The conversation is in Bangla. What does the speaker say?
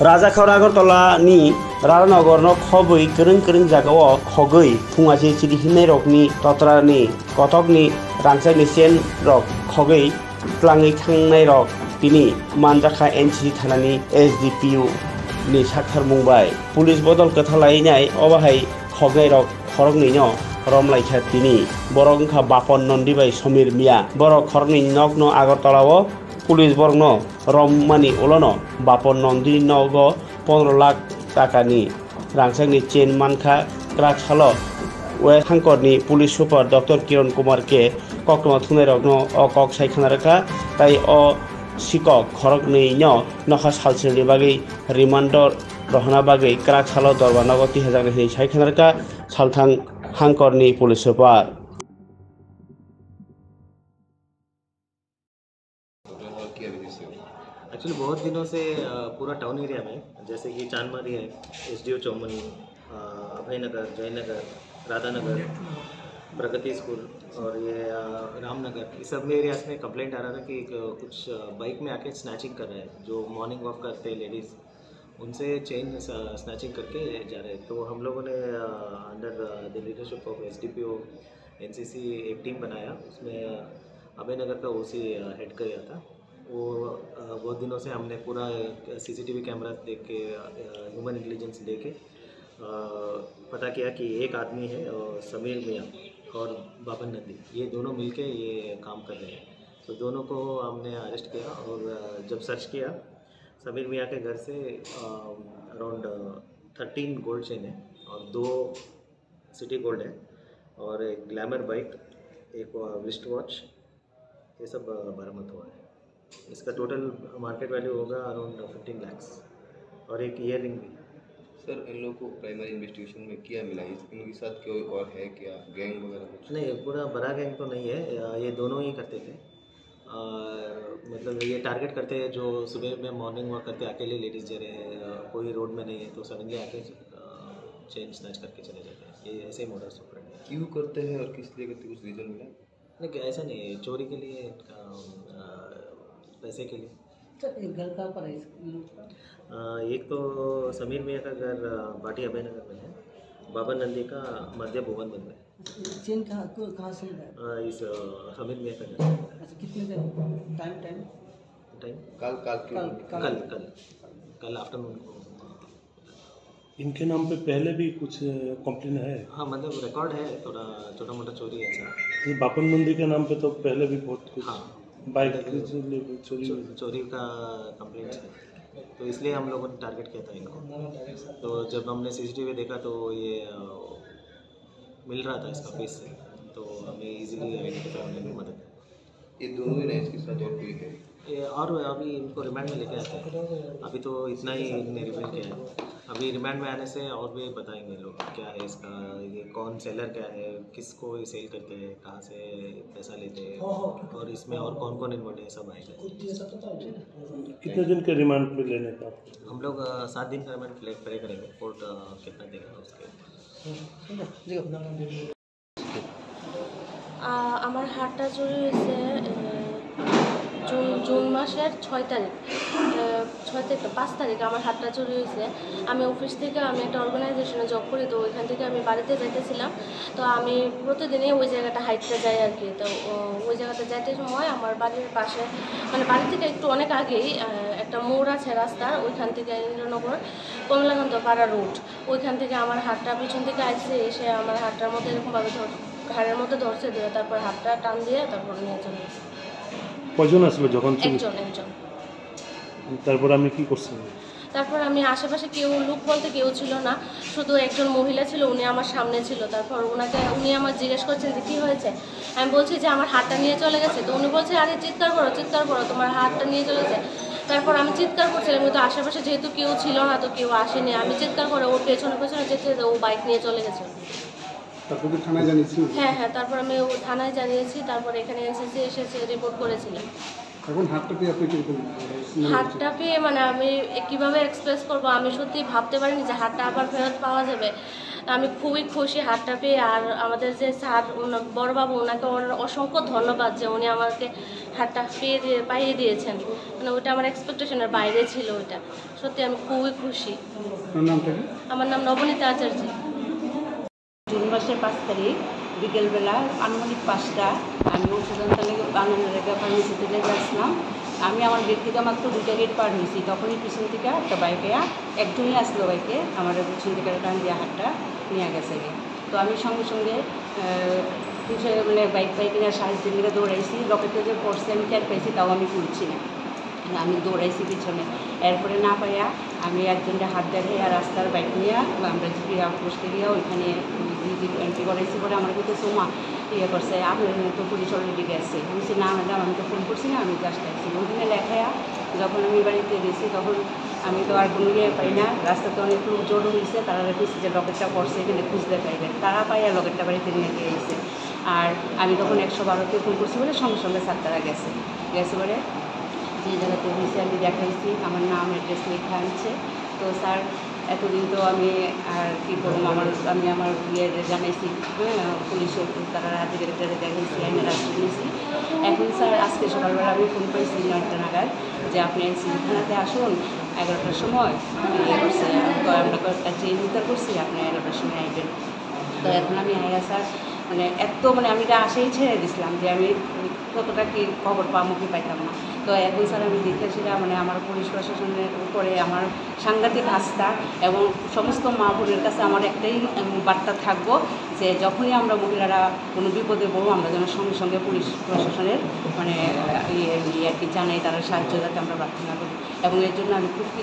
Rajakhaur Agartala ni Raranagorno khobui kereng jagao khogui phungasi chirihinai rokni totrani kotokni rangchakni chen rok khogui tlangai thangnai rok tini manjakha NCC thanani SDPU ni sakhar mungbai police bodol kathalainai obahai khognai rok khorokni no romlaikha tini borok wngkha Bapon Nondi bai Samir Mia borok khorokni nokno Agartalao police वर्गनो रममानी उलोनो बापन नंदी नगो 15 लाख टाकानी रांसांगनी चेन मानखा क्राकसालो वे हांकरनी police super doctor Kiran Kumar के कक्रमा थुनाय रगनो अकक सायखानारखा ताई अ सिकक खरकनै न नखा सालसेलनि बागै रिमान्डर रहना बागै क्राकसालो दरबारनगो 3000 नि सायखानारखा सालथां हांकरनी पुलिस सुपार एक्चुअली बहुत दिनों से पूरा टाउन एरिया में जैसे कि चांदमारी है, SDO चौमनी, अभयनगर, जयनगर, राधानगर, प्रगति स्कूल और ये रामनगर, इस सब एरियाज में कंप्लेंट आ रहा था कि कुछ बाइक में आके स्नैचिंग कर रहे हैं जो मॉर्निंग वॉक करते हैं लेडीज़, उनसे चेन स्नैचिंग करके जा रहे हैं। तो हम लोगों ने under the leadership of SDPO NCC एक टीम बनाया, उसमें अभयनगर का OC हेड किया था। वो बहुत दिनों से हमने पूरा CCTV कैमरा देख के ह्यूमन इंटेलिजेंस दे के पता किया कि एक आदमी है समीर मियाँ और बापन नंदी, ये दोनों मिलके ये काम कर रहे हैं। तो दोनों को हमने अरेस्ट किया और जब सर्च किया समीर मियाँ के घर से अराउंड 13 गोल्ड चेन है और 2 सिटी गोल्ड है और एक ग्लैमर बाइक, एक रिस्ट वॉच, ये सब बरामद हुआ है। इसका टोटल मार्केट वैल्यू होगा अराउंड 15 लाख और एक ईयर रिंग भी। सर इन लोगों को प्राइमरी इन्वेस्टिगेशन में क्या मिला? इनके साथ कोई और है क्या, गैंग वगैरह कुछ? नहीं, पूरा बड़ा गैंग तो नहीं है, ये दोनों ही करते थे। मतलब ये टारगेट करते हैं जो सुबह में मॉर्निंग वॉक करते अकेले लेडीज़ जा रहे हैं, कोई रोड में नहीं है तो सडनली आके चेन स्नैच करके चले जाते हैं। ये ऐसे ही मोडस ऑपरेंडी है। क्यों करते हैं और किस लिए करते हैं, कुछ रीज़न मिला? नहीं, ऐसा नहीं है, चोरी के लिए, पैसे के लिए। एक घर कहाँ पर है? एक तो समीर मियाँ का घर बाटी अभयनगर में है, बाबा नंदी का मध्य भुवन में है। चेन कहाँ से है? इस समीर मियाँ का घर। अच्छा, कितने देर टाइम कल आफ्टरनून को। इनके नाम पे पहले भी कुछ कंप्लेन है? हाँ, मतलब रिकॉर्ड है, थोड़ा छोटा मोटा चोरी है ऐसा। बापन नंदी के नाम पे तो पहले भी बहुत कुछ, हाँ, बाइक चोरी का कंप्लेंट है, तो इसलिए हम लोगों ने टारगेट किया था इनको। तो जब हमने CCTV देखा तो ये मिल रहा था इसका फेस से, तो हमें इजीली आइडेंटिफाई होने में मदद है। ये दोनों ही नहीं, इसके साथ और कोई है? ये और अभी इनको रिमांड में लेके आते हैं, अभी तो इतना ही इनने रिवील किया है। अभी रिमांड में आने से और भी बताएंगे लोग क्या है इसका, ये कौन सेलर क्या है, किसको ये सेल करते हैं, कहाँ से पैसा लेते हैं और इसमें और कौन कौन इन्वॉल्व है, सब आएगा। कितने दिन के रिमांड पे लेने का? हम लोग 7 दिन का रिमांड प्ले करेंगे, कोर्ट कितना देगा उसके। আমার হাতটা চুরি হয়েছে জুন মাসের 6 তারিখ 5 তারিখ আমার হাতটা চুরি হয়েছে। আমি অফিস থেকে আমি একটা অর্গানাইজেশনে জব করি, তো ওইখান থেকে আমি বাড়িতে যাইতেছিলাম। তো আমি প্রতিদিনই ওই জায়গাটা হাইটটা যাই আর কি। তো ওই জায়গাটা যাইতে সময় আমার বাড়ির পাশে, মানে বাড়ি থেকে একটু অনেক আগেই একটা মোড় আছে রাস্তার, ওইখান থেকে ইন্দ্রনগর কমলাকান্ত পাড়া রোড, ওইখান থেকে আমার হাতটা পিছন থেকে আসছে, এসে আমার হাতটার মধ্যে এরকমভাবে ঘাড়ের মধ্যে ধরছে, ধরে তারপর হাতটা টান দিয়ে তারপর নিয়ে চলে গেছে। কয়জন আসলো যখন? একজন। তারপর আমি কি করছেন? তারপর আমি আশেপাশে লোক বলতে কেউ ছিল না, শুধু একজন মহিলা ছিল, উনি আমার সামনে ছিল। তারপর উনি আমার জিজ্ঞেস করছেন যে কী হয়েছে। আমি বলছি যে আমার হাতটা নিয়ে চলে গেছে। তো উনি বলছে আরে চিৎকার করো তোমার হাতটা নিয়ে চলে গেছে। তারপর আমি চিৎকার করছিলাম, কিন্তু আশেপাশে যেহেতু কেউ ছিল না তো কেউ আসেনি। আমি চিৎকার করে ওর পেছনে যেতে ও বাইক নিয়ে চলে গেছে। তারপরে থানায় জানিয়েছি? হ্যাঁ, তারপর আমি থানায় জানিয়েছি। তারপর এখানে NCC এসেছে, রিপোর্ট করেছিলাম। এখন হাতটা পেয়ে আপনি কীরকম? হাতটা পেয়ে মানে আমি কীভাবে এক্সপ্রেস করবো, আমি সত্যি ভাবতে পারিনি যে হাতটা আবার ফেরত পাওয়া যাবে। আমি খুবই খুশি হাতটা পেয়ে। আর আমাদের যে স্যার বড়বাবু, ওনাকে অসংখ্য ধন্যবাদ যে উনি আমাকে হাতটা পাইয়ে দিয়েছেন। মানে ওইটা আমার এক্সপেকটেশনের বাইরে ছিল। ওইটা সত্যি আমি খুবই খুশি। আপনার নামটা কি? আমার নাম নবনীতা আচার্য। জুন মাসের 5 তারিখ বিকেলবেলা আনুমানিক 5টা আমি ওষুধন্তলে আনন্দরেখা ফার্মেসি থেকে যাচ্ছিলাম। আমি আমার ব্যক্তিগত মাত্র 2টা গেট পার হয়েছি, তখনই পিছন থেকে একটা বাইকে একজনই আসলো, বাইকে আমার পিছন থেকে টান দিয়ে হাতটা নিয়ে গেছে। তো আমি সঙ্গে সঙ্গে মানে বাইকে সাহায্য নিয়ে দৌড়াইছি। লকেটে যে পড়ছে আমি টের পাইছি, তাও আমি তুলছি না, আমি দৌড়াইছি পিছনে। এরপরে না পাইয়া আমি একজনটা হাত দেখে আর রাস্তার বাইক নিয়ে আমরা জিপি আউটপোস্টে গিয়ে ওইখানে এন্ট্রি করাইছি। পরে আমার কিন্তু সোমা করছে, আপনার তো পুলিশ অলরেডি গেছে। আমি বলছি না ম্যাডাম, আমি তো ফোন করছি না, আমি জাস্ট আসছি। ওইখানে লেখায়া যখন আমি বাড়িতে গেছি তখন আমি তো আর কোনো পাই না। রাস্তাতে অনেক লোক জড়ো হয়েছে, তারা খুঁজছে যে লকেটটা পড়ছে, এখানে খুঁজতে পাইবেন। তারা পাইয়া লকেটটা বাড়িতে নিয়ে গিয়ে গেছে। আর আমি তখন 112-তে ফোন করছি বলে সঙ্গে সঙ্গে স্যার গেছে বলে যে জায়গাতে হয়েছে আমি দেখাইছি, আমার নাম অ্যাড্রেস লেখা আনছে। তো স্যার এতদিন তো আমি আর কী করবো, আমি আমার জানাইছি, পুলিশের তারা আধিকারিকরা দেখাইছি, আইনের আশ্রয় নিয়েছি। এখন স্যার আজকে সকালবেলা আমি ফোন করেছি 9টা নাগাদ যে আপনি এনসিবি থানাতে আসুন, 11টার সময় করছে। আমরা কয়েকটা চেন উদ্ধার করছি, আপনি 11টার সময় আসবেন। তো এখন আমি আয়া স্যার মানে আমি এটা আশাই ছেড়ে দিয়েছিলাম যে আমি কতটা কি খবর পাবো কি পাইতাম না। তো এখন স্যার আমি দেখে সেটা আমার পুলিশ প্রশাসনের উপরে আমার সাংঘাতিক আস্থা, এবং সমস্ত মা বোনের কাছে আমার একটাই বার্তা থাকবো যে যখনই আমরা মহিলারা কোনো বিপদে পড়বো আমরা যেন সঙ্গে সঙ্গে পুলিশ প্রশাসনের আর কি জানাই, তারা সাহায্য যাতে আমরা প্রার্থনা করি, এবং এর জন্য আমি খুব কৃতজ্ঞ।